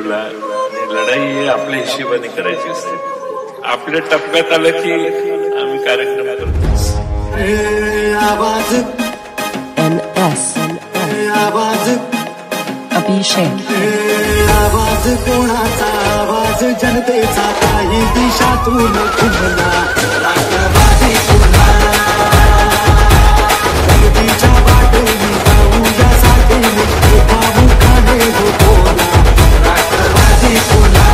तुला. आणि लढाई आपल्या हिशेबाने करायची असते. आपल्या टप्प्यात आलं की आम्ही कार्यक्रम करतो. आवाज NS आवाज अभिषेक आवाज कोणाचा आवाज जनतेचा काही दिशातून खुमला राष्ट्रवादी पुन्हा प्रगतीच्या वाटेने जाऊ यासाठी एका मुखाने हो बोला राष्ट्रवादी पुन्हा.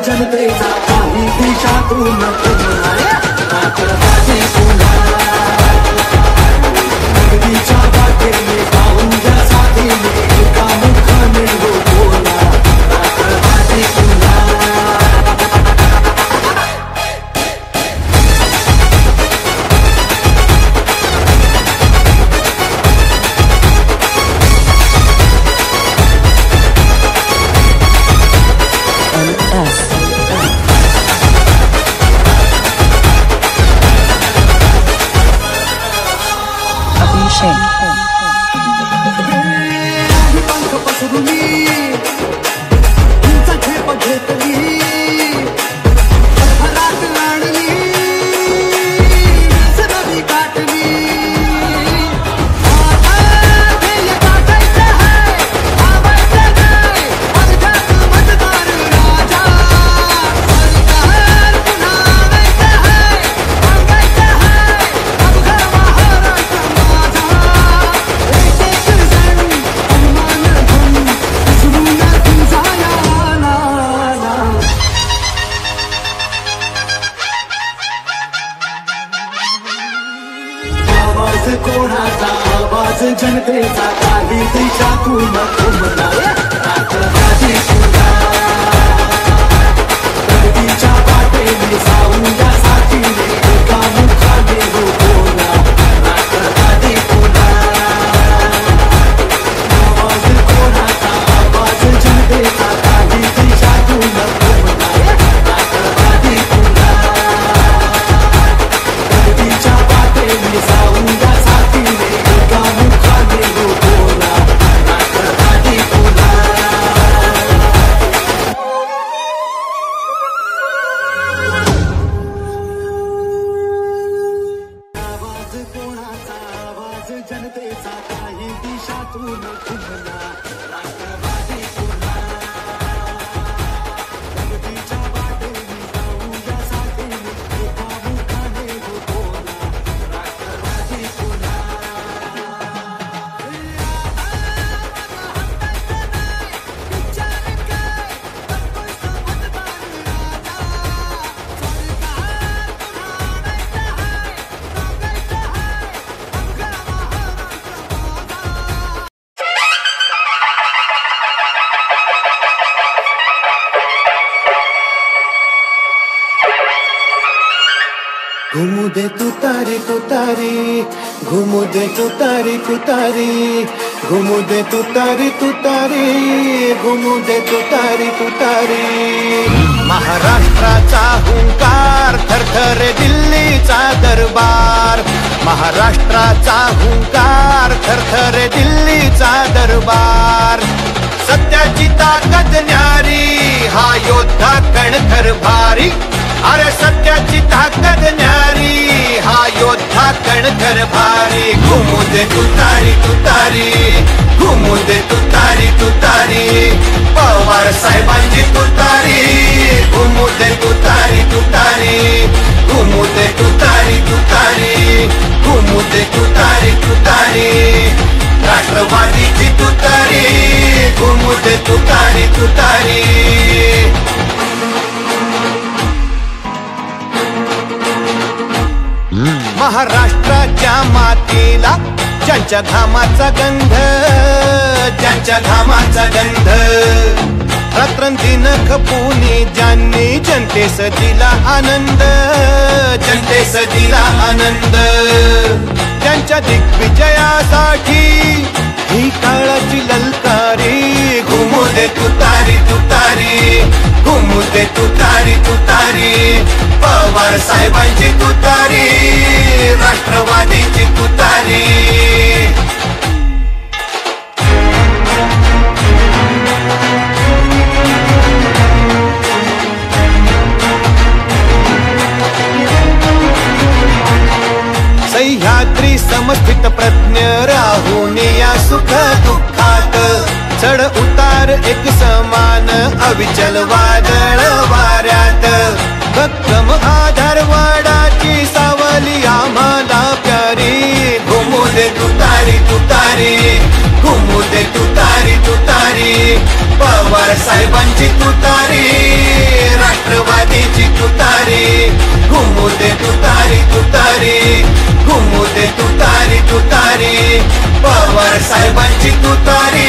जनतेचा काही दिशातून राष्ट्रवादी पुन्हा प्रगतीच्या वाटेने पाहूया साथीने एका मुखाने हो बोला राष्ट्रवादी पुन्हा. पंख पसरुनी तुमचा झेप घेतली भरात आणली सनदी काटली ध्येय गाठायचं है आवायचं नाही अवघात मतदार राजा सरकार पुन्हा आणायचं है मागायचं है अवघा महाराष्ट्र माझा. आवाज कोणाचा आवाज जनतेचा काही दिशातून खुमला राष्ट्रवादी पुन्हा प्रगतीच्या वाटेने जाऊया साथीने एका मुखाने हो बोला राष्ट्रवादी पुन्हा. आवाज कोणाचा आवाज जनतेचा काही दिशातून खुमला राष्ट्रवादी पुन्हा प्रगतीच्या वाटेने जाऊया साथीने एका मुखाने हो बोला राष्ट्रवादी पुन्हा. आवाज कोणाचा आवाज जनतेचा काही दिशातून खुमला राष्ट्रवादी पुन्हा प्रगतीच्या वाटेने जाऊया साथीने एका मुखाने हो बोला राष्ट्रवादी पुन्हा. घुमू दे तुतारी तुतारी घुमू दे तुतारी तुतारी घुमू दे तुतारी तुतारी घुमू दे तुतारी तुतारी. महाराष्ट्राचा हुंकार थरथरे दिल्लीचा दरबार महाराष्ट्राचा हुंकार थरथरे दिल्लीचा दरबार. सत्याची ताकद न्यारी हा योद्धा कणखर भारी अरे सत्याची ताकद न्यारी हा योद्धा कणखर भारी. घुमू दे तुतारी तुतारी घुमू दे तुतारी तुतारी पवार साहेबांची तुतारी घुमू दे तुतारी तुतारी घुमू दे तुतारी तुतारी घुमू दे तुतारी तुतारी राष्ट्रवादीची तुतारी घुमू दे तुतारी तुतारी. महाराष्ट्राच्या मातीला ज्यांच्या घामाचा गंध ज्यांच्या घामाचा गंध रात्रंदिन खपूनी ज्यांनी जनतेस दिला आनंद, जनतेस दिला आनंद. त्यांच्या दिग्विजयासाठी ही काळाची ललकारी. घुमू दे तुतारी तुतारी, घुमू दे तुतारी तुतारी. पवार साहेबांची तुतारी, राष्ट्रवादीची तुतारी. सह्याद्री समस्थित प्रज्ञ राहून या सुख दुःखात. चढ उतार एक समान अविचल वादळ वाऱ्यात. भक्कम आधार वाडाची सावली आम्हाला प्यारी. घुमू दे तुतारी तुतारी, घुमू दे तुतारी तुतारी. पवार साहेबांची तुतारी, राष्ट्रवादीची तुतारी. घुमू दे तुतारी तुतारी, घुमू दे तुतारी तुतारी. पवार साहेबांची तुतारी,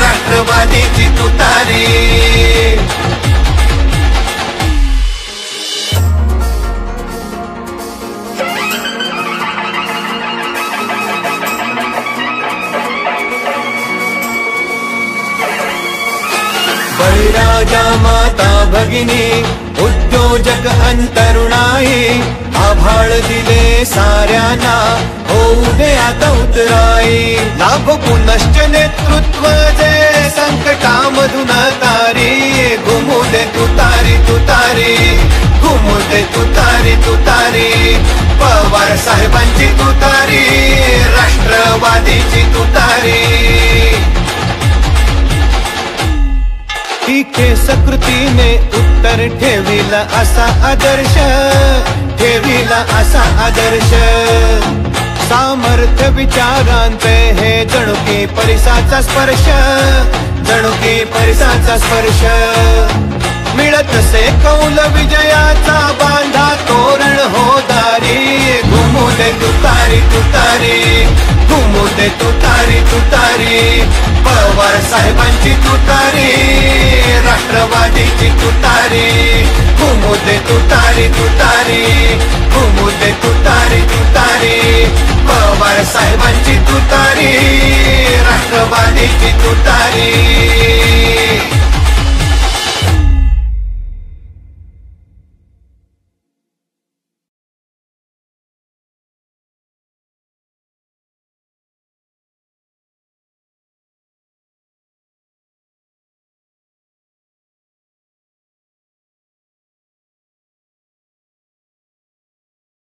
राष्ट्रवादीची तुतारी. बळीराजा माता भगिनी उद्योजक अंतरुणाई. आभाळ दिले साऱ्यांना, होऊ दे आता उतराई. लाभ पुनश्च नेतृत्व जे संकटामधून तारी. घुमू दे तुतारी तुतारी, घुमू दे तुतारी तुतारी. पवार साहेबांची तुतारी, राष्ट्रवादीची तुतारी. टीके सकृतीने उत्तर ठेविला असा आदर्श, ठेविला असा आदर्श. सामर्थ्य विचारांचे हे जणू की परिसाचा स्पर्श, जणू की परिसाचा स्पर्श. मिळत से कौल विजयाचा बांधा तोरण हो दारी. घुमू दे तुतारी तुतारी, घुमू दे तुतारी तुतारी. पवार साहेबांची तुतारी, राष्ट्रवादीची तुतारी. घुमू दे तुतारी तुतारी, घुमू दे तुतारी तुतारी. पवार साहेबांची तुतारी, राष्ट्रवादीची तुतारी.